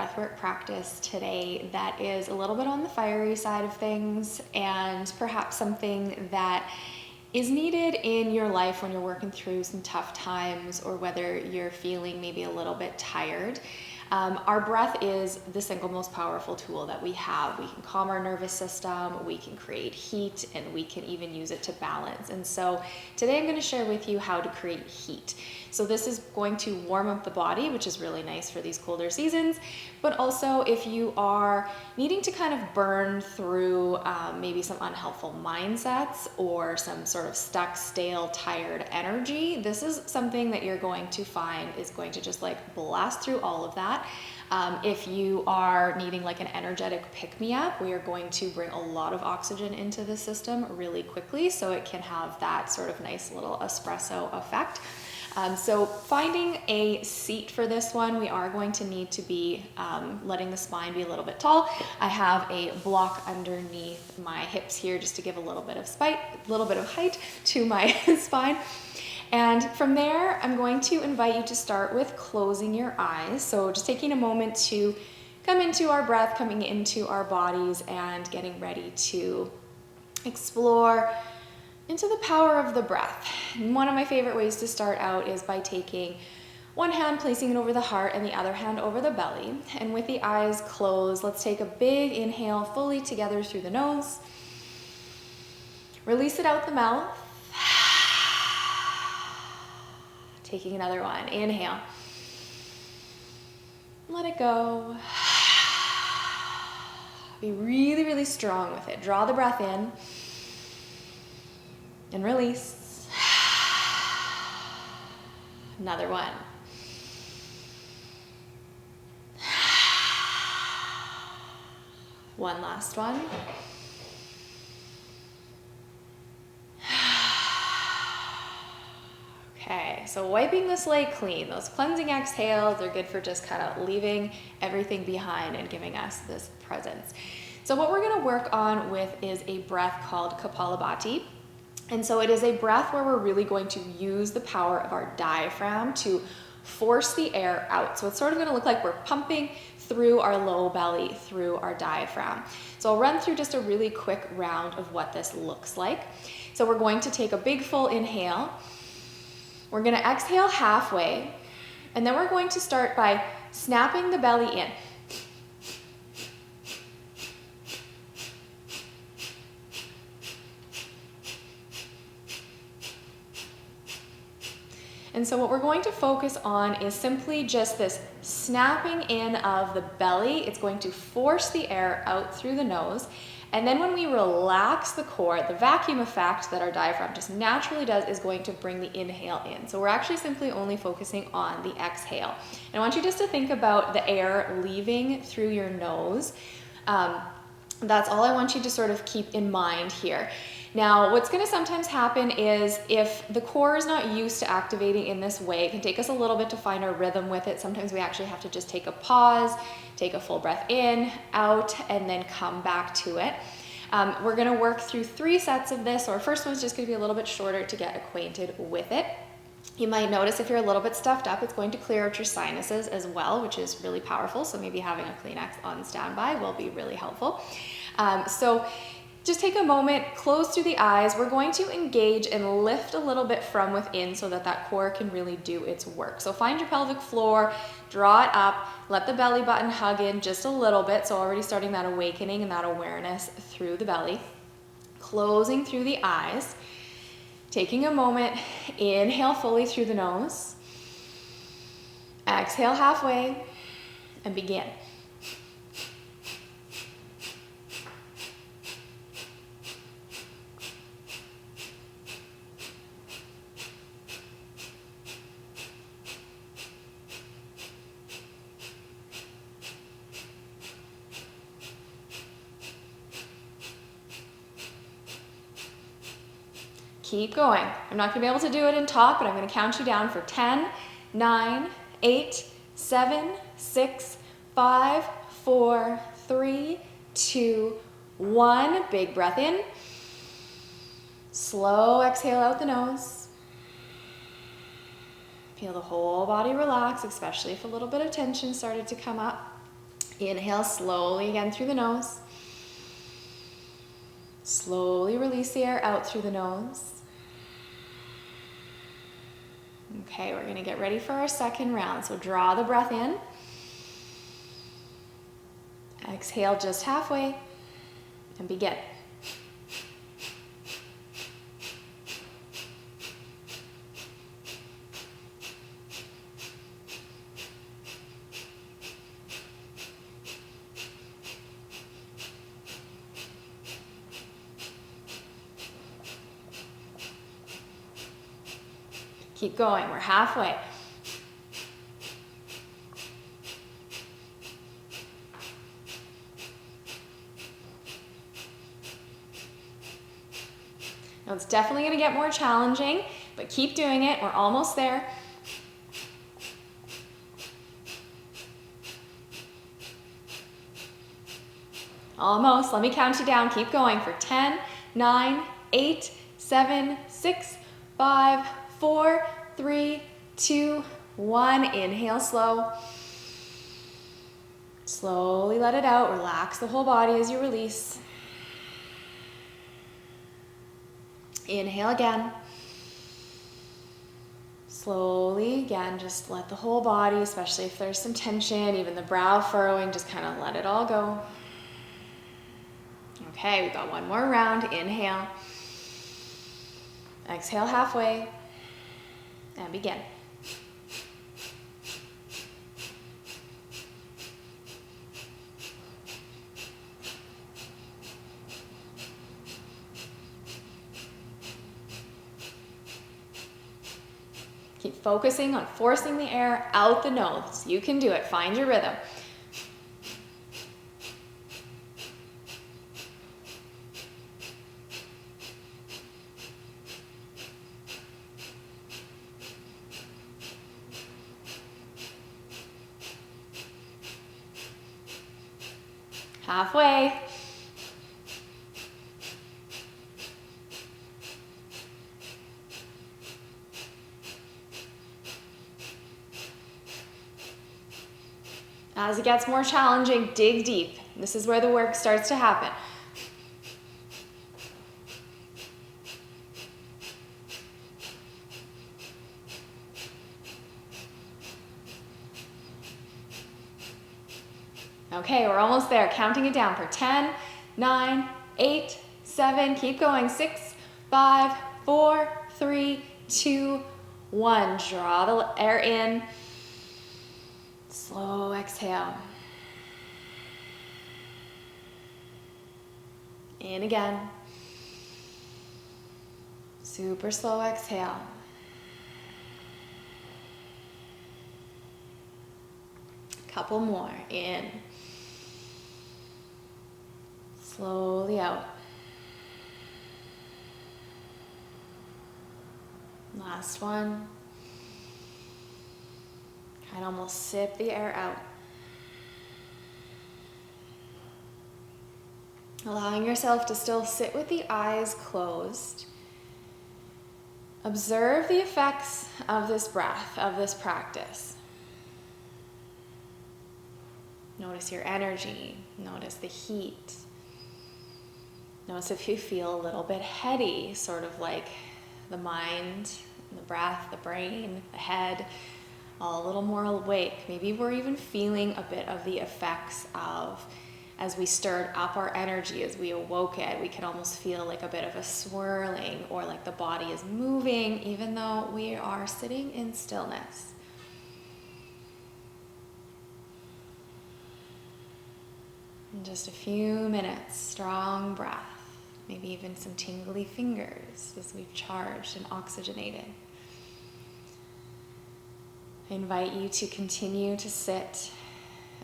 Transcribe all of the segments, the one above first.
breathwork practice today that is a little bit on the fiery side of things, and perhaps something that is needed in your life when you're working through some tough times, or whether you're feeling maybe a little bit tired. Our breath is the single most powerful tool that we have. We can calm our nervous system, we can create heat, and we can even use it to balance. And so today I'm going to share with you how to create heat. So this is going to warm up the body, which is really nice for these colder seasons. But also if you are needing to kind of burn through maybe some unhelpful mindsets or some sort of stuck, stale, tired energy, this is something that you're going to find is going to just like blast through all of that. If you are needing like an energetic pick-me-up, we are going to bring a lot of oxygen into the system really quickly, so it can have that sort of nice little espresso effect. So finding a seat for this one, we are going to need to be letting the spine be a little bit tall. I have a block underneath my hips here just to give a little bit of height to my spine. And from there, I'm going to invite you to start with closing your eyes. So just taking a moment to come into our breath, coming into our bodies, and getting ready to explore into the power of the breath. And one of my favorite ways to start out is by taking one hand, placing it over the heart, and the other hand over the belly. And with the eyes closed, let's take a big inhale fully together through the nose. Release it out the mouth. Taking another one, inhale. Let it go. Be really, really strong with it. Draw the breath in and release. Another one. One last one. Okay, so wiping the slate clean. Those cleansing exhales are good for just kind of leaving everything behind and giving us this presence. So what we're going to work on with is a breath called kapalabhati. And so it is a breath where we're really going to use the power of our diaphragm to force the air out. So it's sort of going to look like we're pumping through our low belly, through our diaphragm. So I'll run through just a really quick round of what this looks like. So we're going to take a big full inhale. We're going to exhale halfway, and then we're going to start by snapping the belly in. And so what we're going to focus on is simply just this snapping in of the belly. It's going to force the air out through the nose. And then when we relax the core, the vacuum effect that our diaphragm just naturally does is going to bring the inhale in. So we're actually simply only focusing on the exhale. And I want you just to think about the air leaving through your nose. That's all I want you to sort of keep in mind here. Now, what's going to sometimes happen is if the core is not used to activating in this way, it can take us a little bit to find our rhythm with it. Sometimes we actually have to just take a pause, take a full breath in, out, and then come back to it. We're going to work through 3 sets of this. So our first one's just going to be a little bit shorter to get acquainted with it. You might notice if you're a little bit stuffed up, it's going to clear out your sinuses as well, which is really powerful. So maybe having a Kleenex on standby will be really helpful. So just take a moment, close through the eyes. We're going to engage and lift a little bit from within so that that core can really do its work. So find your pelvic floor, draw it up, let the belly button hug in just a little bit. So already starting that awakening and that awareness through the belly. Closing through the eyes. Taking a moment, inhale fully through the nose. Exhale halfway and begin. Keep going. I'm not going to be able to do it in talk, but I'm going to count you down for 10, 9, 8, 7, 6, 5, 4, 3, 2, 1. Big breath in. Slow exhale out the nose. Feel the whole body relax, especially if a little bit of tension started to come up. Inhale slowly again through the nose. Slowly release the air out through the nose. Okay, we're going to get ready for our second round. So draw the breath in. Exhale just halfway and begin. Keep going, we're halfway. Now it's definitely going to get more challenging, but keep doing it, we're almost there. Almost, let me count you down, keep going for 10, 9, 8, 7, 6, 5, 4, 3, 2, 1. Inhale slow. Slowly let it out. Relax the whole body as you release. Inhale again. Slowly, again, just let the whole body, especially if there's some tension, even the brow furrowing, just kind of let it all go. Okay, we've got one more round. Inhale. Exhale halfway. And begin. Keep focusing on forcing the air out the nose. You can do it. Find your rhythm. Halfway. As it gets more challenging, dig deep. This is where the work starts to happen. Okay, we're almost there. Counting it down for 10, 9, 8, 7. Keep going. 6, 5, 4, 3, 2, 1. Draw the air in. Slow exhale. In again. Super slow exhale. Couple more. In. Slowly out. Last one. Kind of almost sip the air out. Allowing yourself to still sit with the eyes closed. Observe the effects of this breath, of this practice. Notice your energy. Notice the heat. Notice if you feel a little bit heady, sort of like the mind, the breath, the brain, the head, all a little more awake. Maybe we're even feeling a bit of the effects of, as we stirred up our energy, as we awoke it, we can almost feel like a bit of a swirling or like the body is moving, even though we are sitting in stillness. In just a few minutes, strong breath, maybe even some tingly fingers as we've charged and oxygenated. I invite you to continue to sit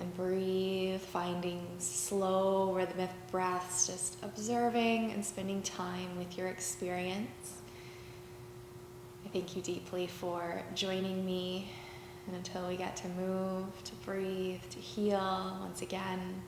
and breathe, finding slow rhythmic breaths, just observing and spending time with your experience. I thank you deeply for joining me, and until we get to move, to breathe, to heal once again,